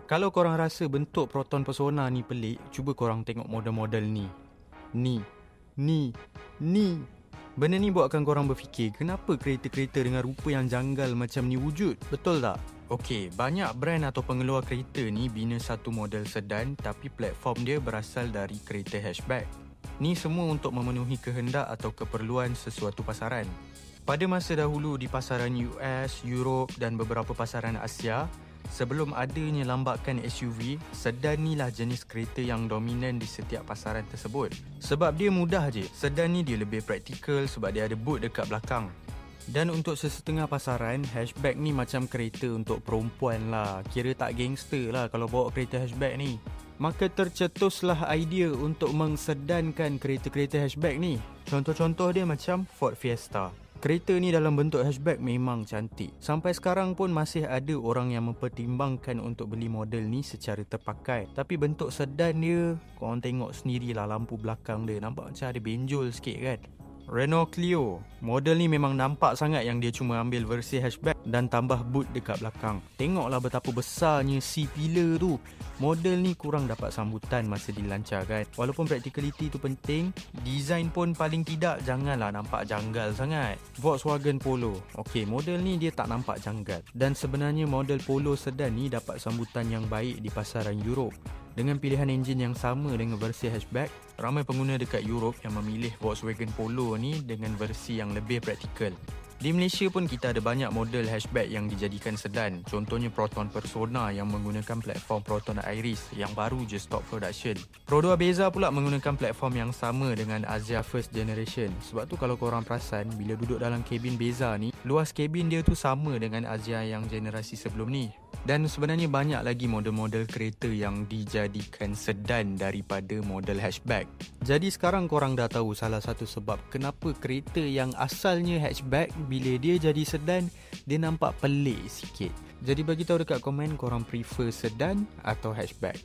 Kalau korang rasa bentuk Proton Persona ni pelik, cuba korang tengok model-model ni. Ni. Benda ni buatkan korang berfikir, kenapa kereta-kereta dengan rupa yang janggal macam ni wujud? Betul tak? Okey, banyak brand atau pengeluar kereta ni bina satu model sedan tapi platform dia berasal dari kereta hatchback. Ni semua untuk memenuhi kehendak atau keperluan sesuatu pasaran. Pada masa dahulu di pasaran US, Europe dan beberapa pasaran Asia, sebelum adanya lambakan SUV, sedan ni lah jenis kereta yang dominan di setiap pasaran tersebut. Sebab dia mudah je. Sedan ni dia lebih praktikal sebab dia ada boot dekat belakang. Dan untuk sesetengah pasaran, hatchback ni macam kereta untuk perempuan lah. Kira tak gangster lah kalau bawa kereta hatchback ni. Maka tercetuslah idea untuk mengsedankan kereta-kereta hatchback ni. Contoh-contoh dia macam Ford Fiesta. Kereta ni dalam bentuk hatchback memang cantik. Sampai sekarang pun masih ada orang yang mempertimbangkan untuk beli model ni secara terpakai. Tapi bentuk sedan dia, korang tengok sendirilah lampu belakang dia. Nampak macam ada benjol sikit kan? Renault Clio. Model ni memang nampak sangat yang dia cuma ambil versi hatchback dan tambah boot dekat belakang. Tengoklah betapa besarnya C-pillar tu. Model ni kurang dapat sambutan masa dilancarkan. Walaupun practicality tu penting, design pun paling tidak janganlah nampak janggal sangat. Volkswagen Polo. Okey, model ni dia tak nampak janggal. Dan sebenarnya model Polo sedan ni dapat sambutan yang baik di pasaran Europe. Dengan pilihan enjin yang sama dengan versi hatchback, ramai pengguna dekat Europe yang memilih Volkswagen Polo ni dengan versi yang lebih praktikal. Di Malaysia pun kita ada banyak model hatchback yang dijadikan sedan. Contohnya Proton Persona yang menggunakan platform Proton Iris yang baru je stop production. Pro 2 Beza pula menggunakan platform yang sama dengan Azia First Generation. Sebab tu kalau korang perasan, bila duduk dalam kabin Beza ni, luas kabin dia tu sama dengan Azia yang generasi sebelum ni. Dan sebenarnya banyak lagi model-model kereta yang dijadikan sedan daripada model hatchback. Jadi sekarang korang dah tahu salah satu sebab kenapa kereta yang asalnya hatchback bila dia jadi sedan, dia nampak pelik sikit. Jadi bagi tahu dekat komen korang prefer sedan atau hatchback.